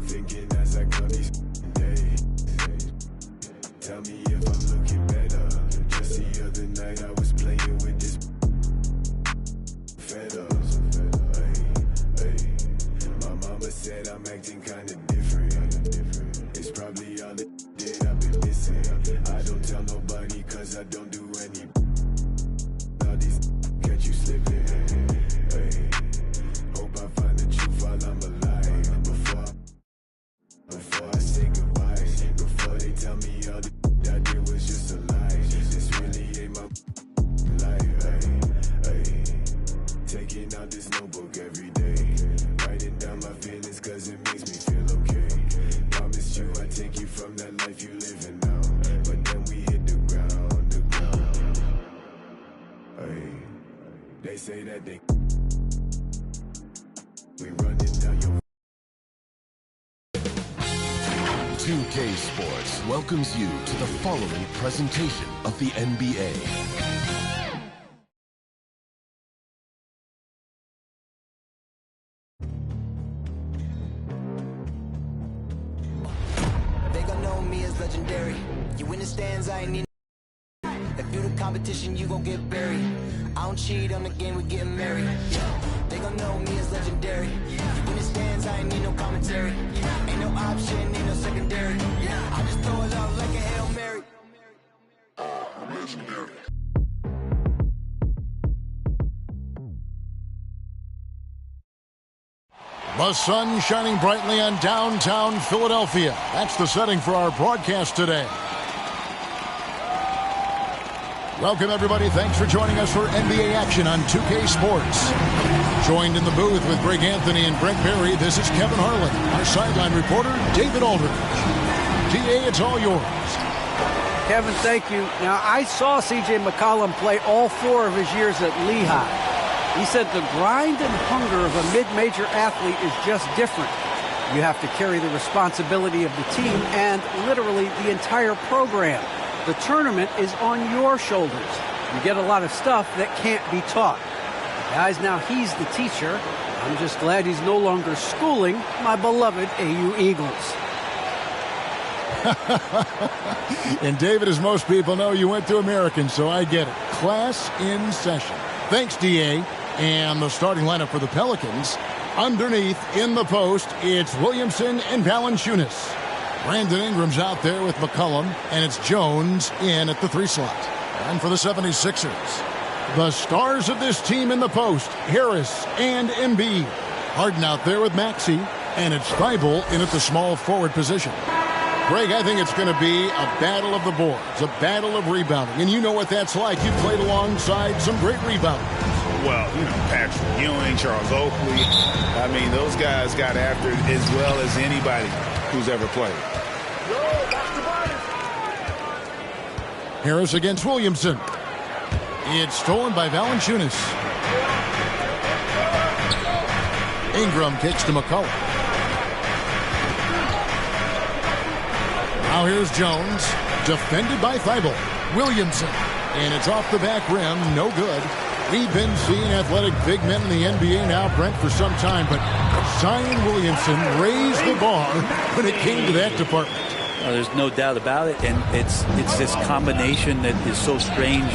Thinking as I count these days. Tell me if I'm looking better. Just the other night I was playing with this feta. My mama said I'm acting kinda different. It's probably all the that I've been missing. I don't tell nobody cause I don't do any. All these catch you slipping. Hope I find the truth while I'm alive. Before I say goodbye, before they tell me all the I did was just a lie. This really ain't my life. Taking out this notebook every day, writing down my feelings cause it makes me feel okay. Promised you I'd take you from that life you living now, but then we hit the ground. They say that they we running down your 2K Sports welcomes you to the following presentation of the NBA. They gon' know me as legendary. You in the stands, I ain't need. If you the competition, you gon' get buried. I don't cheat on the game, we getting married. They gon' know me as legendary. You in the stands, I ain't need no commentary. Ain't no option, ain't no secondary. I just throw it out like a Hail Mary. Legendary. The sun shining brightly on downtown Philadelphia. That's the setting for our broadcast today. Welcome, everybody. Thanks for joining us for NBA action on 2K Sports. Joined in the booth with Greg Anthony and Brent Berry, this is Kevin Harlan. Our sideline reporter, David Aldridge. DA, it's all yours. Kevin, thank you. Now, I saw C.J. McCollum play all 4 of his years at Lehigh. He said the grind and hunger of a mid-major athlete is just different. You have to carry the responsibility of the team and literally the entire program. The tournament is on your shoulders. You get a lot of stuff that can't be taught. Guys, now he's the teacher. I'm just glad he's no longer schooling my beloved AU Eagles. And David, as most people know, you went to American, so I get it. Class in session. Thanks, DA. And the starting lineup for the Pelicans. Underneath, in the post, it's Williamson and Valanciunas. Brandon Ingram's out there with McCollum, and it's Jones in at the 3 slot. And for the 76ers, the stars of this team in the post, Harris and Embiid. Harden out there with Maxey, and it's Thibault in at the small forward position. Greg, I think it's going to be a battle of the boards, a battle of rebounding. And you know what that's like. You played alongside some great rebounders. Well, Patrick Ewing, Charles Oakley. I mean, those guys got after it as well as anybody who's ever played. Harris against Williamson. It's stolen by Valanciunas. Ingram kicks to McCollum. Now here's Jones, defended by Thibault. Williamson, and it's off the back rim, no good. We've been seeing athletic big men in the NBA now, Brent, for some time, but Zion Williamson raised the bar when it came to that department. There's no doubt about it, and it's this combination that is so strange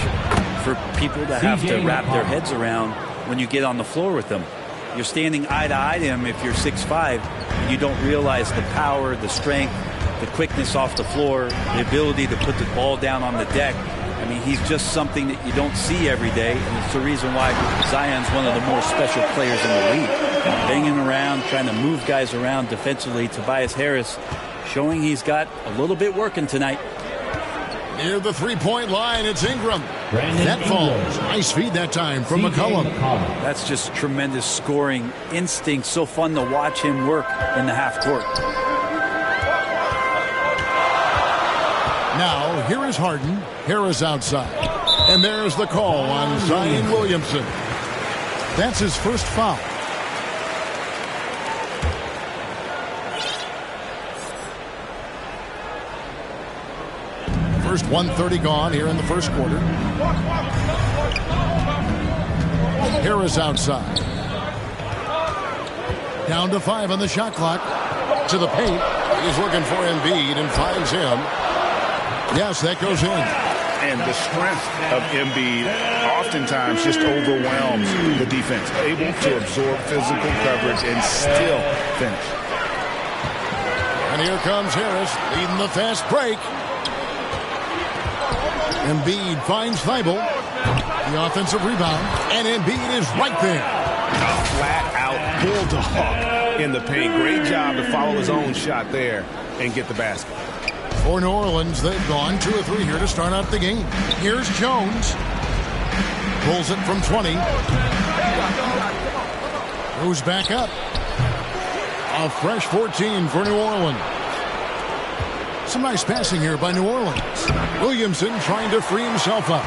for people to have to wrap their heads around when you get on the floor with them. You're standing eye to eye to him if you're 6'5", and you don't realize the power, the strength, the quickness off the floor, the ability to put the ball down on the deck. I mean, he's just something that you don't see every day, and it's the reason why Zion's one of the more special players in the league. Banging around, trying to move guys around defensively. Tobias Harris showing he's got a little bit working tonight. Near the three-point line, it's Ingram. That falls. Nice feed that time from McCollum. That's just tremendous scoring instinct. So fun to watch him work in the half court. Now, here is Harden. Harris outside. And there's the call on Zion Williamson. That's his first foul. First 1:30 gone here in the first quarter. Harris outside. Down to 5 on the shot clock. To the paint. He's looking for Embiid and finds him. Yes, that goes in. And the strength of Embiid oftentimes just overwhelms the defense. Able to absorb physical coverage and still finish. And here comes Harris leading the fast break. Embiid finds Thibault. The offensive rebound. And Embiid is right there. A flat-out bulldog in the paint. Great job to follow his own shot there and get the basket. For New Orleans, they've gone 2 of 3 here to start out the game. Here's Jones. Pulls it from 20. Goes back up. A fresh 14 for New Orleans. Some nice passing here by New Orleans. Williamson trying to free himself up.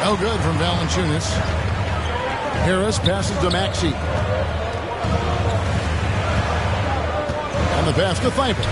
No good from Valanciunas. Harris passes to Maxey. And the pass to Thibault.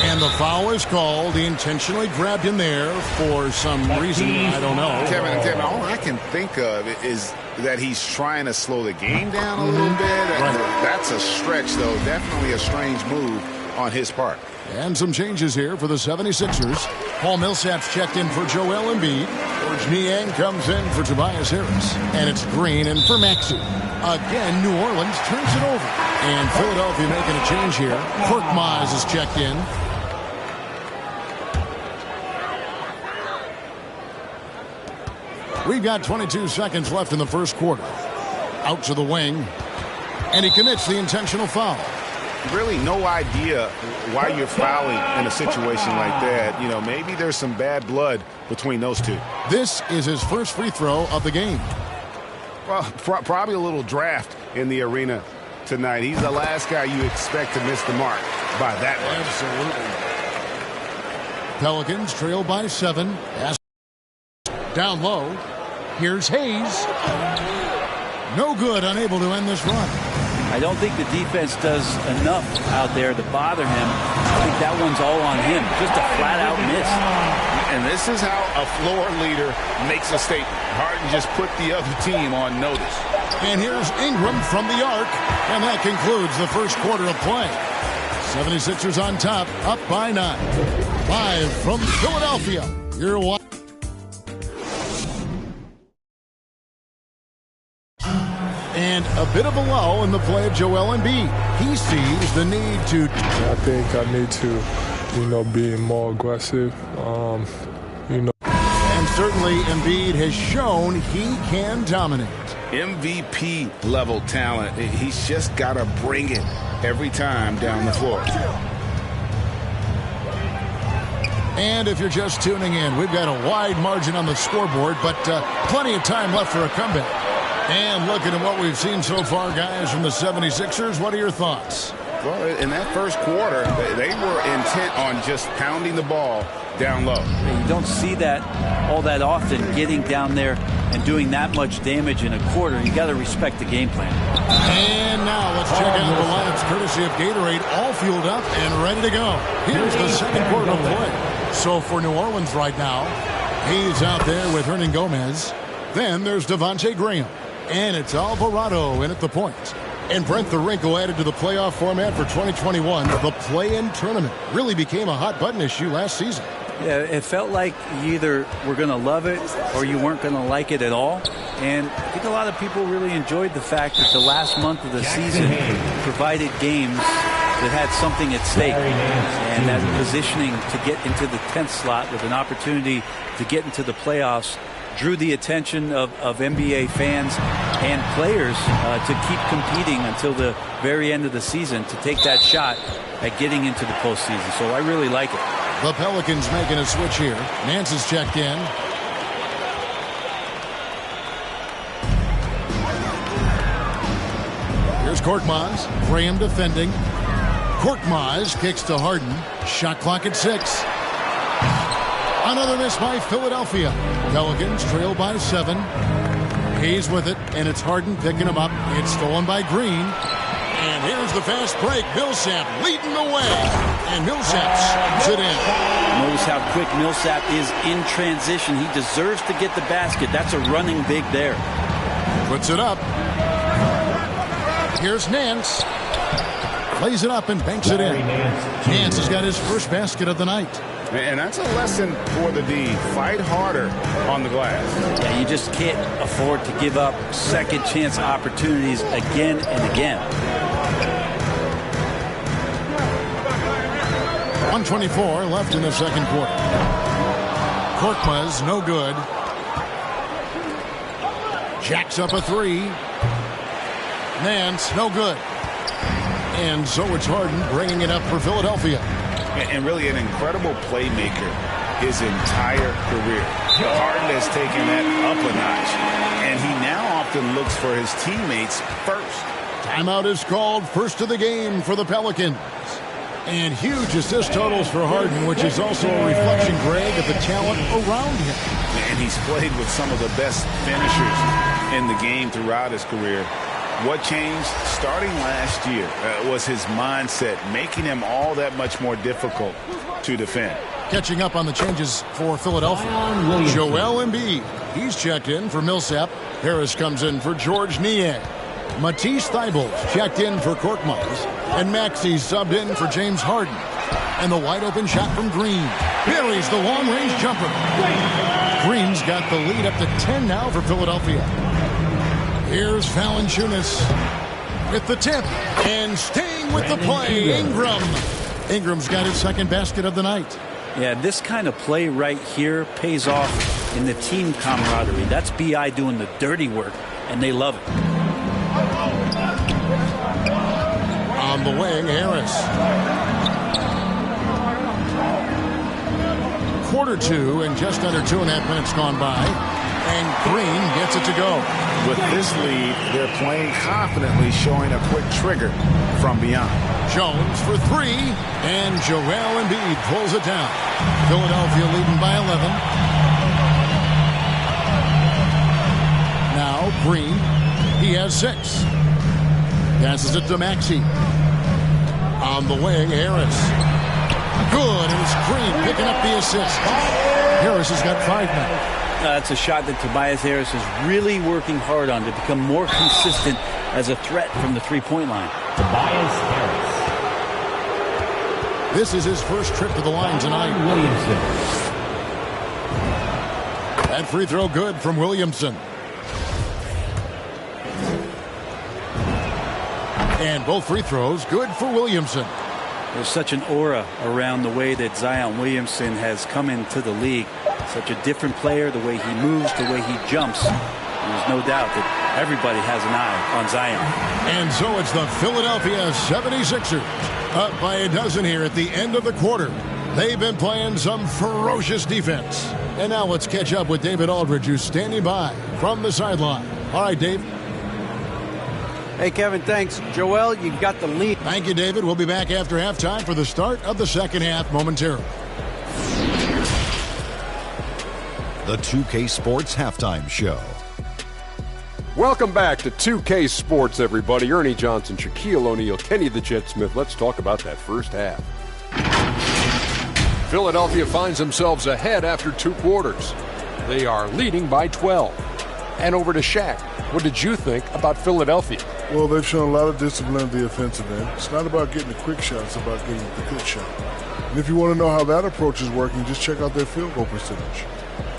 And the foul is called. He intentionally grabbed him there for some reason. I don't know. Kevin, all I can think of is that he's trying to slow the game down a little bit. Right. That's a stretch, though. Definitely a strange move on his part. And some changes here for the 76ers. Paul Millsap's checked in for Joel Embiid. George Niang comes in for Tobias Harris. And it's Green in for Maxey. Again, New Orleans turns it over. And Philadelphia making a change here. Korkmaz is checked in. We've got 22 seconds left in the first quarter. Out to the wing. And he commits the intentional foul. Really no idea why you're fouling in a situation like that. You know, maybe there's some bad blood between those two. This is his first free throw of the game. Well, probably a little draft in the arena tonight. He's the last guy you expect to miss the mark by that much. Absolutely. Pelicans trail by 7. Down low. Here's Hayes. No good, unable to end this run. I don't think the defense does enough out there to bother him. I think that one's all on him. Just a flat-out miss. And this is how a floor leader makes a statement. Harden just put the other team on notice. And here's Ingram from the arc. And that concludes the first quarter of play. 76ers on top, up by 9. Live from Philadelphia. You're watching. And a bit of a lull in the play of Joel Embiid. He sees the need to... I think I need to, be more aggressive, And certainly Embiid has shown he can dominate. MVP level talent. He's just got to bring it every time down the floor. And if you're just tuning in, we've got a wide margin on the scoreboard, but plenty of time left for a comeback. And looking at what we've seen so far, guys, from the 76ers, what are your thoughts? Well, in that first quarter, they were intent on just pounding the ball down low. You don't see that all that often, getting down there and doing that much damage in a quarter. You got to respect the game plan. And now let's check out the lineups courtesy of Gatorade, all fueled up and ready to go. Here's the second quarter of play. So for New Orleans right now, he's out there with Hernan Gomez. Then there's Devontae Graham. And it's Alvarado in at the point. And Brent the Wrinkle added to the playoff format for 2021. The play-in tournament really became a hot-button issue last season. Yeah, it felt like you either were going to love it or you weren't going to like it at all. And I think a lot of people really enjoyed the fact that the last month of the season provided games that had something at stake. And that positioning to get into the 10th slot with an opportunity to get into the playoffs drew the attention of NBA fans and players to keep competing until the very end of the season to take that shot at getting into the postseason. So I really like it. The Pelicans making a switch here. Nance is checked in. Here's Korkmaz. Graham defending. Korkmaz kicks to Harden. Shot clock at 6. Another miss by Philadelphia. Pelicans trail by 7. Hayes with it, and it's Harden picking him up. It's stolen by Green. And here's the fast break. Millsap leading the way. And Millsap slams it in. Notice how quick Millsap is in transition. He deserves to get the basket. That's a running big there. Puts it up. Here's Nance. Plays it up and banks it in. Nance has got his first basket of the night. And that's a lesson for the D. Fight harder on the glass. Yeah, you just can't afford to give up second chance opportunities again and again. 1:24 left in the second quarter. Korkmaz, no good. Jacks up a three. Nance, no good. And so it's Harden bringing it up for Philadelphia. And really an incredible playmaker his entire career. Harden has taken that up a notch, and he now often looks for his teammates first. Timeout is called, first of the game for the Pelicans. And huge assist totals for Harden, which is also a reflection, Greg, of the talent around him. And he's played with some of the best finishers in the game throughout his career. What changed starting last year was his mindset, making him all that much more difficult to defend. Catching up on the changes for Philadelphia. Joel Embiid. He's checked in for Millsap. Harris comes in for George Niang. Matisse Thybulle checked in for Korkmaz. And Maxey subbed in for James Harden. And the wide open shot from Green. Buries the long range jumper. Green's got the lead up to 10 now for Philadelphia. Here's Valanciunas with the tip and staying with the play. Ingram. Ingram's got his second basket of the night. Yeah, this kind of play right here pays off in the team camaraderie. That's B.I. doing the dirty work, and they love it. On the wing, Harris. Quarter two and just under 2.5 minutes gone by. And Green gets it to go. With this lead, they're playing confidently, showing a quick trigger from beyond. Jones for three, and Joel Embiid pulls it down. Philadelphia leading by 11. Now Green, he has 6. Passes it to Maxey. On the wing, Harris. Good, and it's Green picking up the assist. Harris has got 5 now. It's a shot that Tobias Harris is really working hard on to become more consistent as a threat from the three-point line. Tobias Harris. This is his first trip to the line tonight. Williamson. That free throw good from Williamson. And both free throws good for Williamson. There's such an aura around the way that Zion Williamson has come into the league. Such a different player, the way he moves, the way he jumps. There's no doubt that everybody has an eye on Zion. And so it's the Philadelphia 76ers up by a dozen here at the end of the quarter. They've been playing some ferocious defense. And now let's catch up with David Aldridge, who's standing by from the sideline. All right, Dave. Hey, Kevin, thanks. Joel, you've got the lead. Thank you, David. We'll be back after halftime for the start of the second half momentarily. The 2K Sports Halftime Show. Welcome back to 2K Sports, everybody. Ernie Johnson, Shaquille O'Neal, Kenny the Jet Smith. Let's talk about that first half. Philadelphia finds themselves ahead after 2 quarters. They are leading by 12. And over to Shaq. What did you think about Philadelphia? Well, they've shown a lot of discipline at the offensive end. It's not about getting a quick shot, it's about getting the good shot. And if you want to know how that approach is working, just check out their field goal percentage.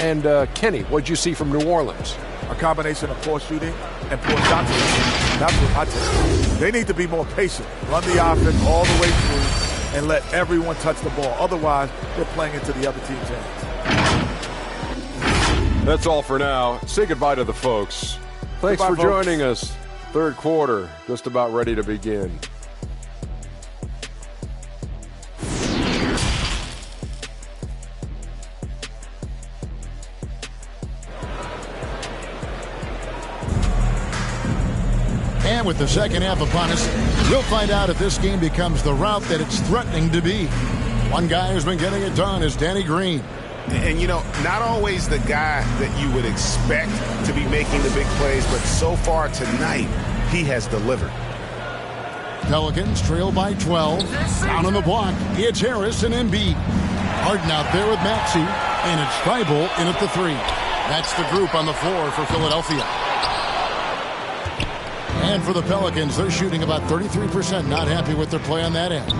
And Kenny, what did you see from New Orleans? A combination of poor shooting and poor shot selection. That's what I think. They need to be more patient. Run the offense all the way through and let everyone touch the ball. Otherwise, they're playing into the other team's hands. That's all for now. Say goodbye to the folks. Thanks Goodbye, for folks. joining us. Third quarter, just about ready to begin. And with the second half upon us, we'll find out if this game becomes the route that it's threatening to be. One guy who's been getting it done is Danny Green. And, you know, not always the guy that you would expect to be making the big plays, but so far tonight, he has delivered. Pelicans trail by 12. Down on the block, it's Harris and Embiid. Harden out there with Maxey, and it's Thybulle in at the 3. That's the group on the floor for Philadelphia. And for the Pelicans, they're shooting about 33%. Not happy with their play on that end.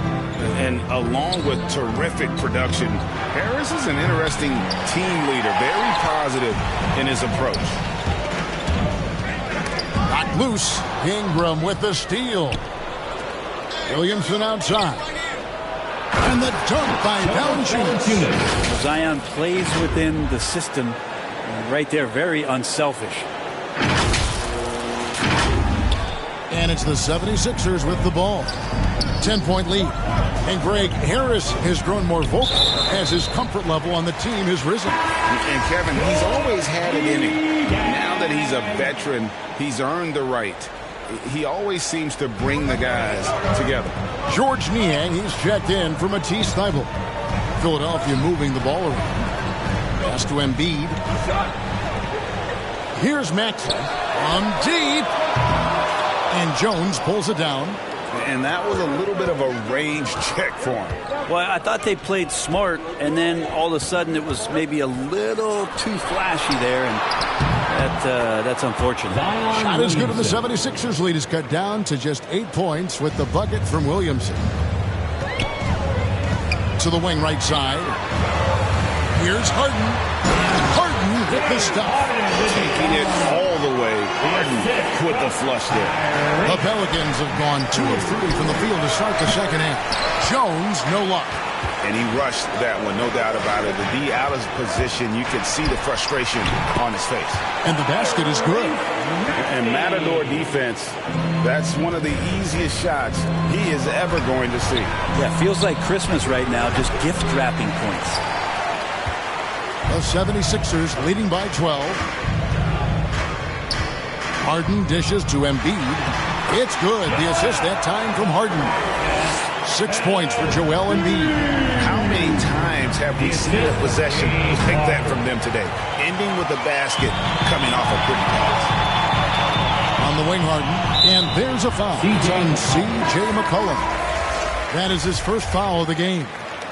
And along with terrific production, Harris is an interesting team leader. Very positive in his approach. Got loose. Ingram with the steal. Williamson outside. And the dunk by Valanciunas. Zion plays within the system. Right there, very unselfish. And it's the 76ers with the ball. 10-point lead. And Greg, Harris has grown more vocal as his comfort level on the team has risen. And Kevin, he's always had it in him. Now that he's a veteran, he's earned the right. He always seems to bring the guys together. George Niang, he's checked in for Matisse Thybulle. Philadelphia moving the ball around. Pass to Embiid. Here's Maxey on deep. And Jones pulls it down. And that was a little bit of a range check for him. Well, I thought they played smart, and then all of a sudden it was maybe a little too flashy there, and that's unfortunate. Shot is good, and the 76ers lead is cut down to just 8 points with the bucket from Williamson. To the wing right side. Here's Harden. Harden hit the stop. Taking it all the way. Harden with the flush there. The Pelicans have gone 2 of 3 from the field to start the second half. Jones, no luck. And he rushed that one, no doubt about it. The D out of position, you can see the frustration on his face. And the basket is good. And Matador defense, that's one of the easiest shots he is ever going to see. Yeah, feels like Christmas right now, just gift wrapping points. The 76ers leading by 12. Harden dishes to Embiid. It's good. The assist that time from Harden. 6 points for Joel Embiid. How many times have we seen a possession take that from them today? Ending with a basket coming off a pretty pass. On the wing, Harden. And there's a foul. It's on C.J. McCollum. That is his first foul of the game.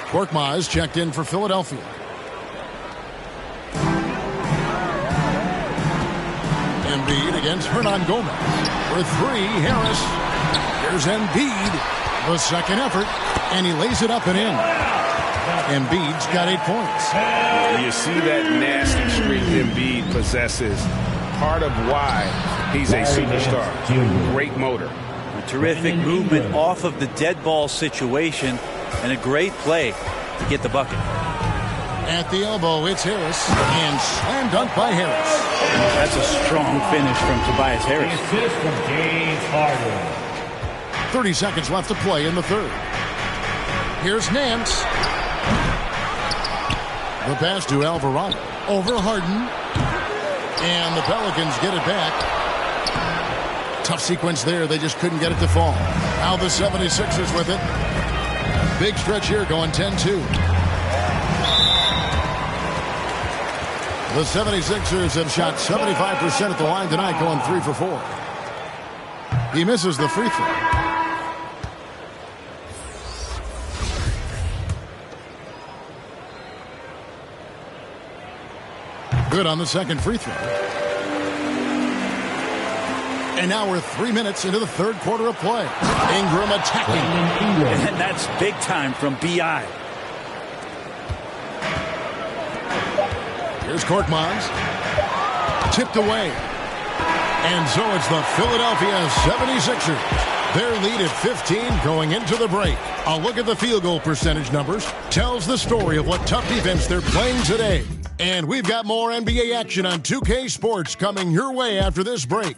Korkmaz checked in for Philadelphia. Embiid against Hernan Gomez. For 3, Harris. Here's Embiid. The second effort, and he lays it up and in. Embiid's got 8 points. You see that nasty streak Embiid possesses. Part of why he's a superstar. Great motor. A terrific movement off of the dead ball situation, and a great play to get the bucket. At the elbow, it's Harris, and slam dunk by Harris. That's a strong finish from Tobias Harris. Assist from James Harden. 30 seconds left to play in the third. Here's Nance. The pass to Alvarado. Over Harden. And the Pelicans get it back. Tough sequence there. They just couldn't get it to fall. Now the 76ers with it. Big stretch here going 10-2. The 76ers have shot 75% at the line tonight, going 3 for 4. He misses the free throw. Good on the second free throw. And now we're 3 minutes into the third quarter of play. Ingram attacking. And that's big time from B.I. Here's Korkmaz. Tipped away. And so it's the Philadelphia 76ers. Their lead at 15 going into the break. A look at the field goal percentage numbers tells the story of what tough defense they're playing today. And we've got more NBA action on 2K Sports coming your way after this break.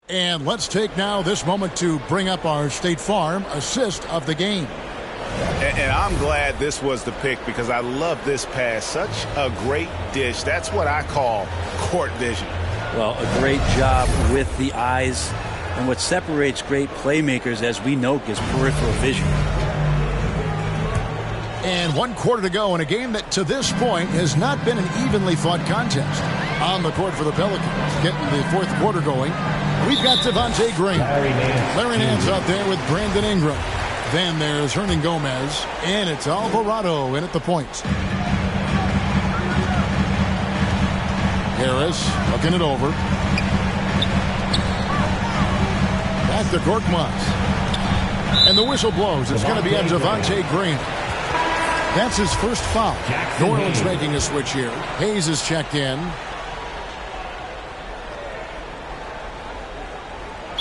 And let's take now this moment to bring up our State Farm assist of the game. And I'm glad this was the pick because I love this pass. Such a great dish. That's what I call court vision. Well, a great job with the eyes. And what separates great playmakers, as we know, is peripheral vision. And 1 quarter to go in a game that to this point has not been an evenly fought contest. On the court for the Pelicans, getting the fourth quarter going. We've got Devontae Green. Larry Nance out there with Brandon Ingram. Then there's Hernan Gomez, and it's Alvarado in at the point. Harris looking it over. Back to Korkmaz. And the whistle blows. It's going to be on Devontae Green. That's his first foul. New Orleans making a switch here. Hayes is checked in.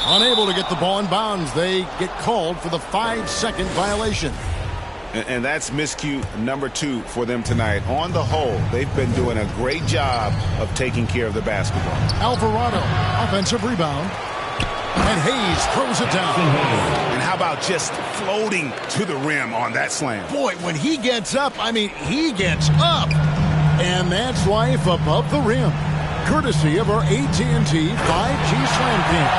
Unable to get the ball in bounds. They get called for the 5-second violation. And that's miscue number 2 for them tonight. On the whole, they've been doing a great job of taking care of the basketball. Alvarado, offensive rebound. And Hayes throws it down. And how about just floating to the rim on that slam? Boy, when he gets up, I mean, he gets up. And that's life above the rim. Courtesy of our AT&T 5G Slam King.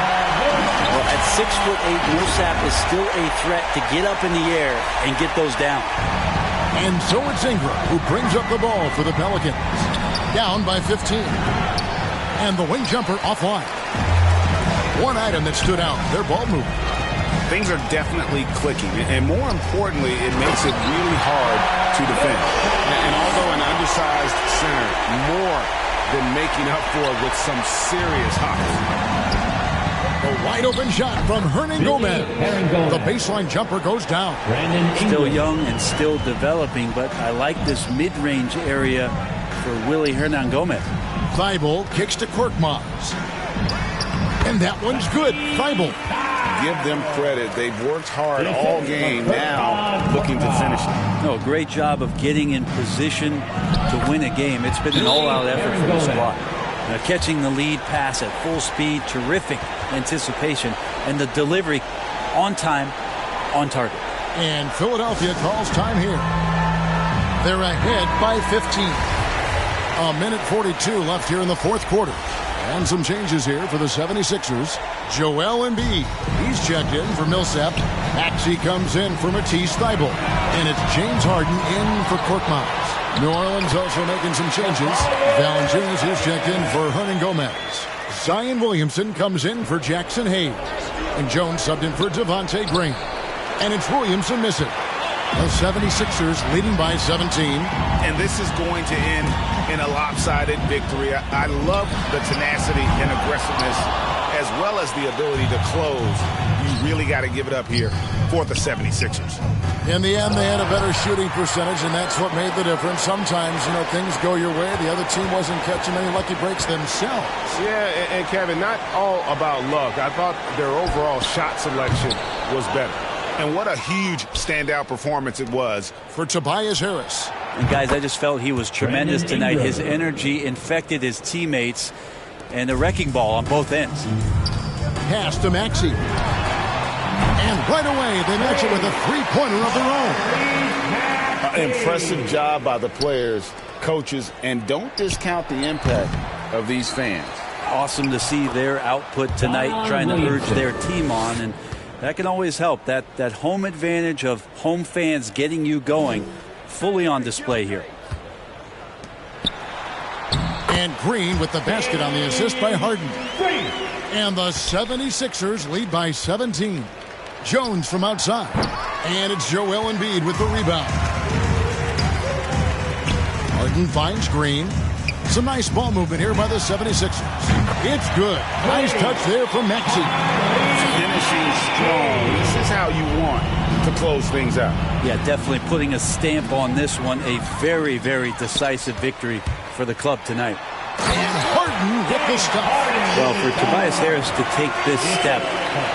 Well, at 6'8", Millsap is still a threat to get up in the air and get those down. And so it's Ingram who brings up the ball for the Pelicans. Down by 15. And the wing jumper offline. One item that stood out, their ball movement. Things are definitely clicking. And more importantly, it makes it really hard to defend. And although an undersized center, more than making up for it with some serious hops. A wide open shot from Hernan Gomez. The baseline jumper goes down. Still young and still developing, but I like this mid-range area for Willie Hernan Gomez. Thibault kicks to Korkmaz. And that one's good. Thibault. Give them credit. They've worked hard all game, now looking to finish it. No, great job of getting in position to win a game. It's been an all-out effort for the squad. Now, catching the lead pass at full speed, terrific anticipation, and the delivery on time, on target. And Philadelphia calls time here. They're ahead by 15. A minute 42 left here in the fourth quarter. And some changes here for the 76ers. Joel Embiid, he's checked in for Millsap. Maxey comes in for Matisse Thybulle. And it's James Harden in for Korkmaz. New Orleans also making some changes. Valanciunas is checked in for Hernan Gomez. Zion Williamson comes in for Jackson Hayes. And Jones subbed in for Devontae Green. And it's Williamson missing. The 76ers leading by 17. And this is going to end in a lopsided victory. I love the tenacity and aggressiveness as well as the ability to close. You really got to give it up here for the 76ers. In the end, they had a better shooting percentage, and that's what made the difference. Sometimes, things go your way. The other team wasn't catching many lucky breaks themselves. Yeah, and Kevin, not all about luck. I thought their overall shot selection was better. And what a huge standout performance it was for Tobias Harris. And guys, I just felt he was tremendous tonight. His energy infected his teammates, and a wrecking ball on both ends. Pass to Maxey. And right away, they match it with a three-pointer of their own. Impressive job by the players, coaches, and don't discount the impact of these fans. Awesome to see their output tonight, trying to urge their team on, and that can always help. That home advantage of home fans getting you going, fully on display here. And Green with the basket on the assist by Harden. And the 76ers lead by 17. Jones from outside. And it's Joel Embiid with the rebound. Harden finds Green. Some nice ball movement here by the 76ers. It's good. Nice touch there from Maxey. Finishing strong. This is how you want to close things out. Yeah, definitely putting a stamp on this one. A very, very decisive victory for the club tonight. And Harden with the stop. Well, for Tobias Harris to take this step,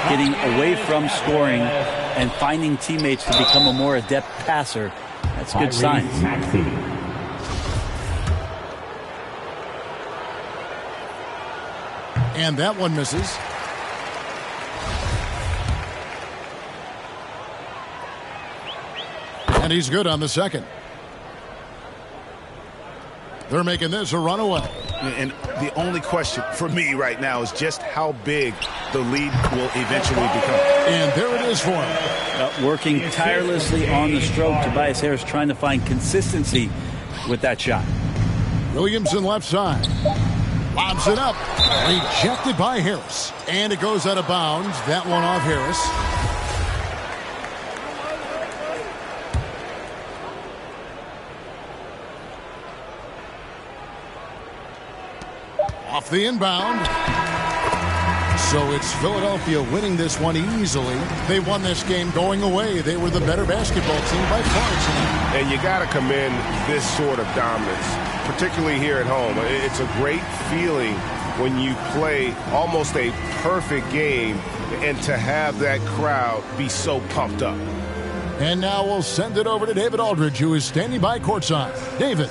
getting away from scoring and finding teammates to become a more adept passer, that's good signs. And that one misses. And he's good on the second. They're making this a runaway. And the only question for me right now is just how big the lead will eventually become. And there it is for him. Working tirelessly on the stroke. Tobias Harris trying to find consistency with that shot. Williamson left side. Lobs it up. Rejected by Harris. And it goes out of bounds. That one off Harris. Off the inbound. So it's Philadelphia winning this one easily. They won this game going away. They were the better basketball team by far tonight. And you got to commend this sort of dominance, particularly here at home. It's a great feeling when you play almost a perfect game and to have that crowd be so pumped up. And now we'll send it over to David Aldridge, who is standing by courtside. David.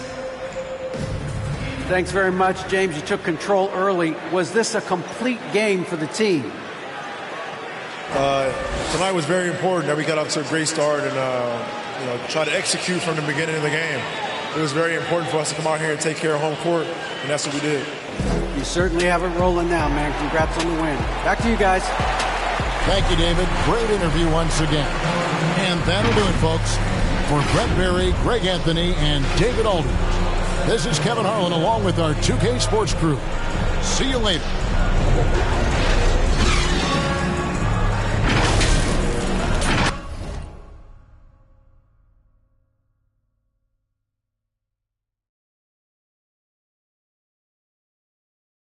Thanks very much, James. You took control early. Was this a complete game for the team? Tonight was very important that we got off to a great start and try to execute from the beginning of the game. It was very important for us to come out here and take care of home court, and that's what we did. You certainly have it rolling now, man. Congrats on the win. Back to you guys. Thank you, David. Great interview once again. And that'll do it, folks. For Brent Barry, Greg Anthony, and David Aldridge, this is Kevin Harlan along with our 2K Sports crew. See you later.